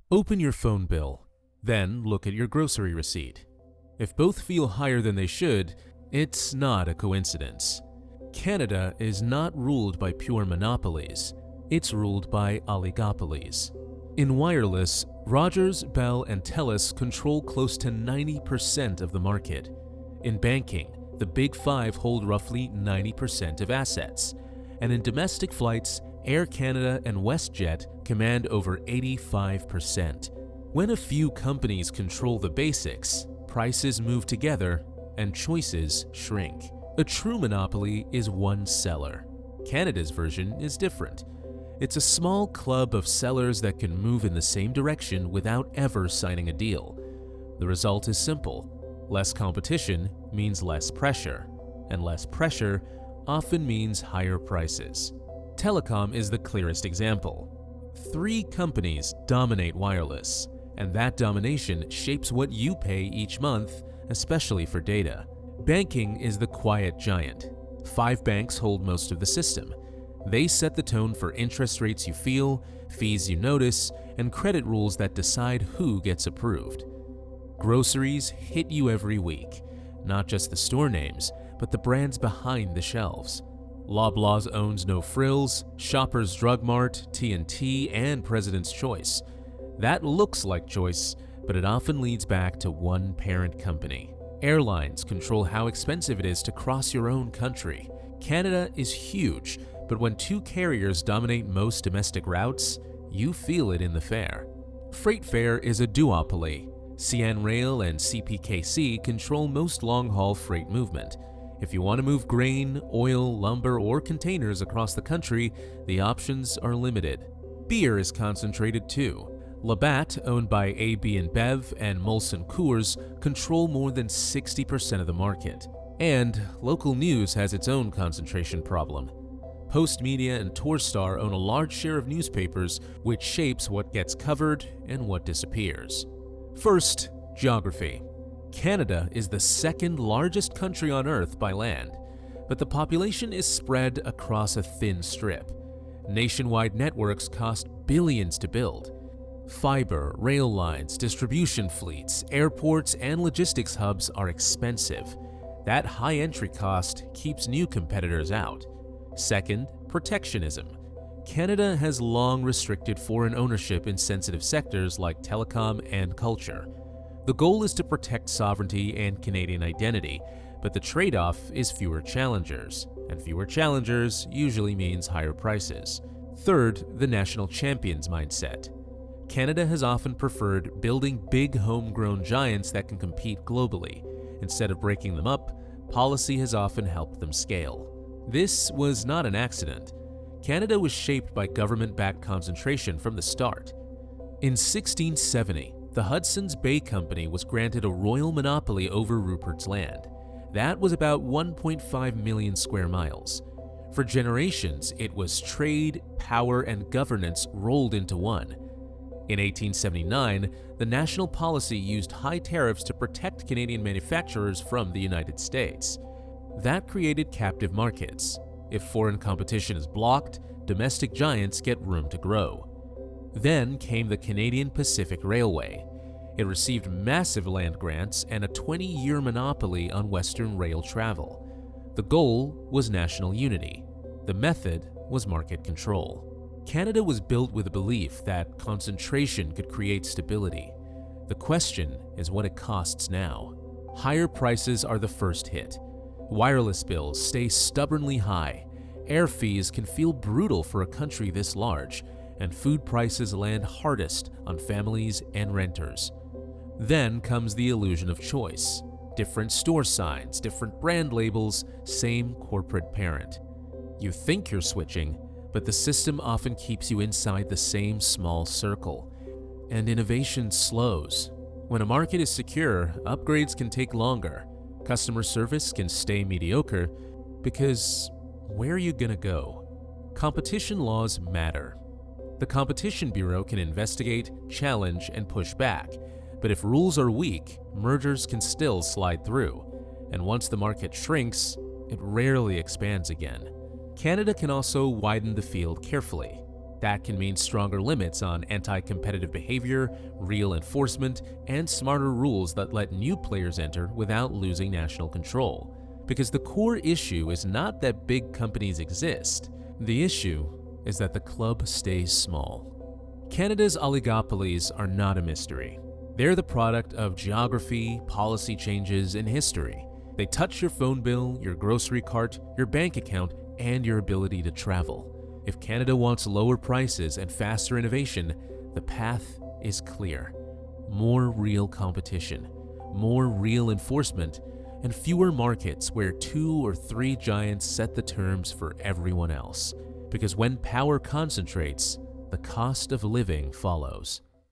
Open your phone bill, then look at your grocery receipt. If both feel higher than they should, it's not a coincidence. Canada is not ruled by pure monopolies, it's ruled by oligopolies. In wireless, Rogers, Bell, and Telus control close to 90% of the market. In banking, the Big Five hold roughly 90% of assets. And in domestic flights, Air Canada and WestJet command over 85%. When a few companies control the basics, prices move together and choices shrink. A true monopoly is one seller. Canada's version is different. It's a small club of sellers that can move in the same direction without ever signing a deal. The result is simple. Less competition means less pressure, and less pressure often means higher prices. Telecom is the clearest example. 3 companies dominate wireless, and that domination shapes what you pay each month, especially for data. Banking is the quiet giant. 5 banks hold most of the system. They set the tone for interest rates you feel, fees you notice, and credit rules that decide who gets approved. Groceries hit you every week, not just the store names, but the brands behind the shelves. Loblaws owns No Frills, Shoppers Drug Mart, T&T, and President's Choice. That looks like choice, but it often leads back to one parent company. Airlines control how expensive it is to cross your own country. Canada is huge, but when 2 carriers dominate most domestic routes, you feel it in the fare. Freight fare is a duopoly. CN Rail and CPKC control most long-haul freight movement. If you want to move grain, oil, lumber, or containers across the country, the options are limited. Beer is concentrated too. Labatt, owned by AB InBev and Molson Coors, control more than 60% of the market. And local news has its own concentration problem. Postmedia and Torstar own a large share of newspapers, which shapes what gets covered and what disappears. First, geography. Canada is the 2nd largest country on Earth by land, but the population is spread across a thin strip. Nationwide networks cost billions to build. Fiber, rail lines, distribution fleets, airports, and logistics hubs are expensive. That high entry cost keeps new competitors out. Second, protectionism. Canada has long restricted foreign ownership in sensitive sectors like telecom and culture. The goal is to protect sovereignty and Canadian identity, but the trade-off is fewer challengers, and fewer challengers usually means higher prices. Third, the national champions mindset. Canada has often preferred building big homegrown giants that can compete globally. Instead of breaking them up, policy has often helped them scale. This was not an accident. Canada was shaped by government-backed concentration from the start. In 1670, the Hudson's Bay Company was granted a royal monopoly over Rupert's Land. That was about 1.5 million square miles. For generations, it was trade, power, and governance rolled into one. In 1879, the national policy used high tariffs to protect Canadian manufacturers from the United States. That created captive markets. If foreign competition is blocked, domestic giants get room to grow. Then came the Canadian Pacific Railway. It received massive land grants and a 20-year monopoly on Western rail travel. The goal was national unity. The method was market control. Canada was built with a belief that concentration could create stability. The question is what it costs now. Higher prices are the first hit. Wireless bills stay stubbornly high. Air fees can feel brutal for a country this large, and food prices land hardest on families and renters. Then comes the illusion of choice. Different store signs, different brand labels, same corporate parent. You think you're switching, but the system often keeps you inside the same small circle. And innovation slows. When a market is secure, upgrades can take longer. Customer service can stay mediocre because where are you gonna go? Competition laws matter. The Competition Bureau can investigate, challenge, and push back, but if rules are weak, mergers can still slide through. And once the market shrinks, it rarely expands again. Canada can also widen the field carefully. That can mean stronger limits on anti-competitive behavior, real enforcement, and smarter rules that let new players enter without losing national control. Because the core issue is not that big companies exist. The issue is that the club stays small. Canada's oligopolies are not a mystery. They're the product of geography, policy changes, and history. They touch your phone bill, your grocery cart, your bank account, and your ability to travel. If Canada wants lower prices and faster innovation, the path is clear. More real competition, more real enforcement, and fewer markets where 2 or 3 giants set the terms for everyone else. Because when power concentrates, the cost of living follows.